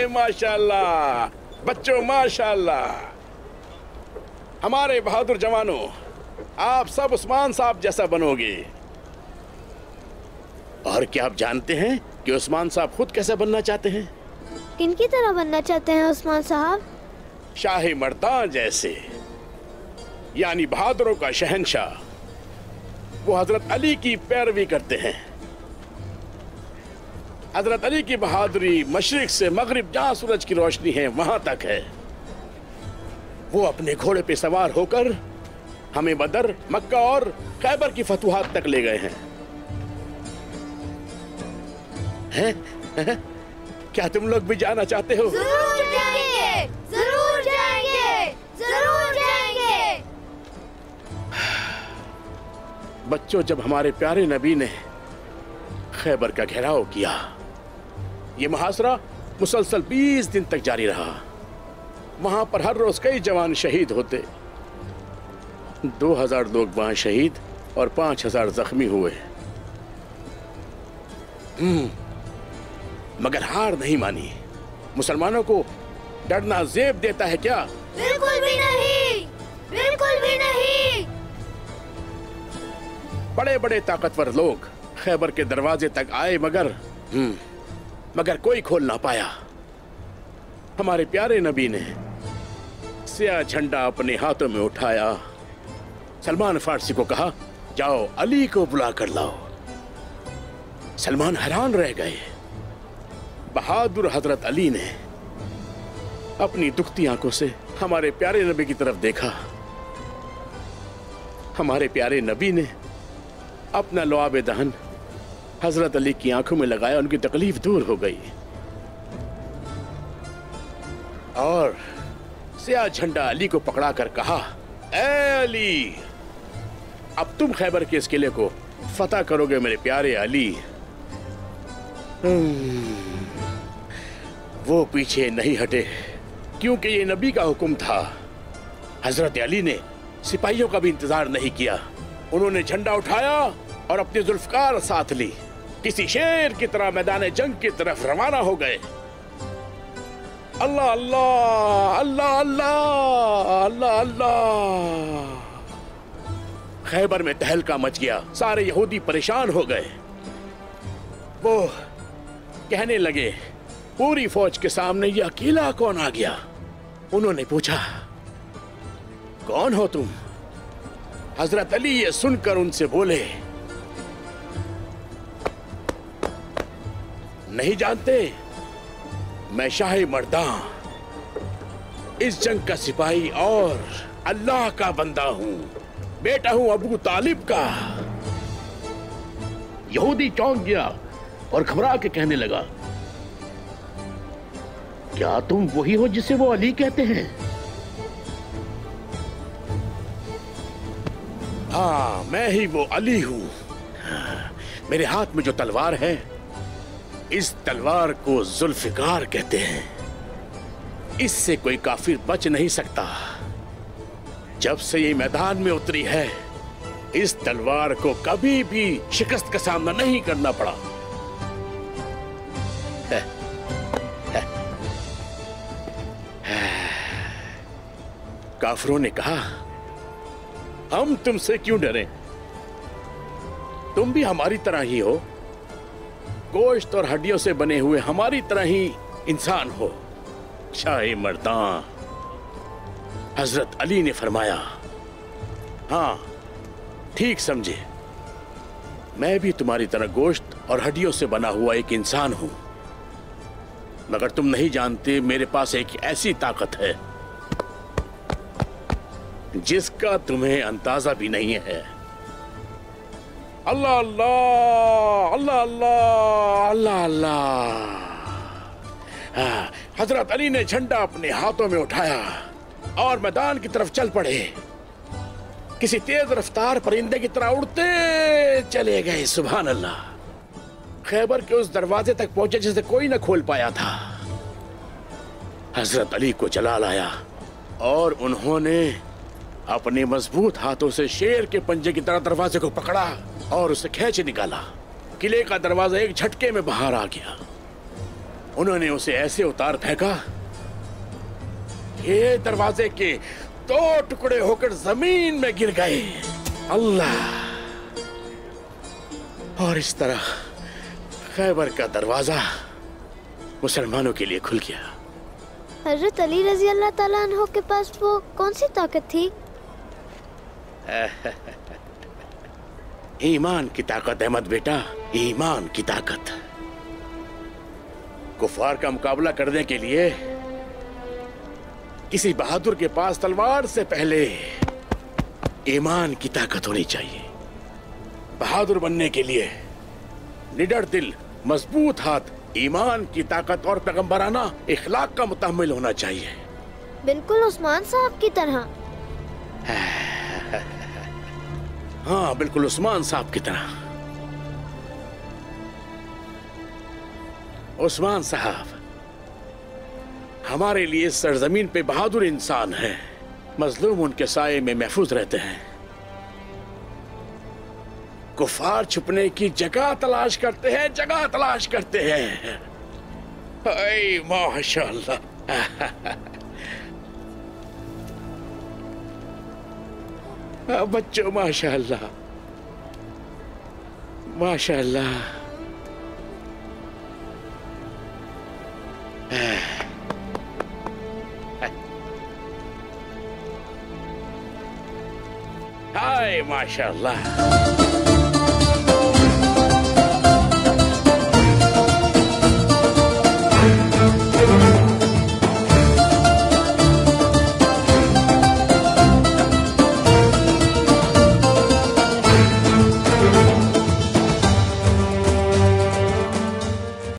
माशाल्लाह बच्चों, माशाल्लाह। हमारे बहादुर जवानों, आप सब उस्मान साहब जैसा बनोगे। और क्या आप जानते हैं कि उस्मान साहब खुद कैसा बनना चाहते हैं? किनकी तरह बनना चाहते हैं उस्मान साहब? शाही मर्दान जैसे, यानी बहादुरों का शहंशाह। वो हजरत अली की पैरवी करते हैं। हजरत अली की बहादुरी मशरिक से मगरिब जहां सूरज की रोशनी है वहां तक है। वो अपने घोड़े पे सवार होकर हमें बदर, मक्का और खैबर की फतुहात तक ले गए हैं। हैं? क्या तुम लोग भी जाना चाहते हो? जरूर जाएंगे, जरूर जाएंगे, जरूर जाएंगे। बच्चों, जब हमारे प्यारे नबी ने खैबर का घेराव किया, ये मुहासरा मुसलसल 20 दिन तक जारी रहा। वहां पर हर रोज कई जवान शहीद होते। 2000 लोग वहां शहीद और 5000 जख्मी हुए। मगर हार नहीं मानी। मुसलमानों को डरना ज़ेब देता है क्या? बिल्कुल भी नहीं, बिल्कुल भी नहीं। बड़े बड़े ताकतवर लोग खैबर के दरवाजे तक आए, मगर कोई खोल ना पाया। हमारे प्यारे नबी ने स्याह झंडा अपने हाथों में उठाया। सलमान फारसी को कहा, जाओ अली को बुला कर लाओ। सलमान हैरान रह गए। बहादुर हजरत अली ने अपनी दुखती आंखों से हमारे प्यारे नबी की तरफ देखा। हमारे प्यारे नबी ने अपना लुआब दहन हजरत अली की आंखों में लगाया। उनकी तकलीफ दूर हो गई और स्याह झंडा अली को पकड़ा कर कहा, ऐ अली, अब तुम खैबर के इस किले को फतह करोगे मेरे प्यारे अली। वो पीछे नहीं हटे क्योंकि ये नबी का हुक्म था। हजरत अली ने सिपाहियों का भी इंतजार नहीं किया। उन्होंने झंडा उठाया और अपनी जुल्फकार साथ ली। किसी शेर की तरह मैदान जंग की तरफ रवाना हो गए। अल्लाह अल्लाह अल्लाह अल्लाह अल्लाह अल्लाह। खैबर में तहलका मच गया। सारे यहूदी परेशान हो गए। वो कहने लगे, पूरी फौज के सामने ये अकेला कौन आ गया? उन्होंने पूछा, कौन हो तुम? हजरत अली ये सुनकर उनसे बोले, नहीं जानते, मैं शाही मर्दां, इस जंग का सिपाही और अल्लाह का बंदा हूं। बेटा हूं अबू तालिब का। यहूदी चौंक गया और घबरा के कहने लगा, क्या तुम वही हो जिसे वो अली कहते हैं? हाँ, मैं ही वो अली हूं। मेरे हाथ में जो तलवार है, इस तलवार को जुल्फिकार कहते हैं। इससे कोई काफिर बच नहीं सकता। जब से ये मैदान में उतरी है, इस तलवार को कभी भी शिकस्त का सामना नहीं करना पड़ा। काफिरों ने कहा, हम तुमसे क्यों डरें? तुम भी हमारी तरह ही हो। गोश्त और हड्डियों से बने हुए हमारी तरह ही इंसान हो। शाही मर्दां। हजरत अली ने फरमाया, हाँ ठीक समझे, मैं भी तुम्हारी तरह गोश्त और हड्डियों से बना हुआ एक इंसान हूं। मगर तुम नहीं जानते, मेरे पास एक ऐसी ताकत है जिसका तुम्हें अंदाजा भी नहीं है। अल्लाह अल्लाह अल्लाह अल्लाह अल्लाह अल्लाह। हजरत अली ने झंडा अपने हाथों में उठाया और मैदान की तरफ चल पड़े। किसी तेज रफ्तार परिंदे की तरह उड़ते चले गए। सुभान अल्लाह। खैबर के उस दरवाजे तक पहुंचे जिसे कोई न खोल पाया था। हजरत अली को जलाल आया और उन्होंने अपने मजबूत हाथों से शेर के पंजे की तरह दरवाजे को पकड़ा और उसे खींच निकाला। किले का दरवाजा एक झटके में बाहर आ गया। उन्होंने उसे ऐसे उतार फेंका, ये दरवाजे के 2 टुकड़े होकर जमीन में गिर गए। अल्लाह। और इस तरह खैबर का दरवाजा मुसलमानों के लिए खुल गया। हजरत अली रजी अल्लाह ताला अन्हो के पास वो कौन सी ताकत थी? ईमान की ताकत अहमद बेटा, ईमान की ताकत। कुफार का मुकाबला करने के लिए किसी बहादुर के पास तलवार से पहले ईमान की ताकत होनी चाहिए। बहादुर बनने के लिए निडर दिल, मजबूत हाथ, ईमान की ताकत और पैगंबराना इखलाक का मुतहम्मिल होना चाहिए। बिल्कुल उस्मान साहब की तरह। हाँ, बिल्कुल उस्मान साहब की तरह। उस्मान साहब हमारे लिए सरजमीन पे बहादुर इंसान हैं। मजलूम उनके साये में महफूज रहते हैं। कुफार छुपने की जगह तलाश करते हैं, जगह तलाश करते हैं। हाय माशाअल्लाह। बच्चों माशाअल्लाह, माशाअल्लाह। हाय माशाअल्लाह।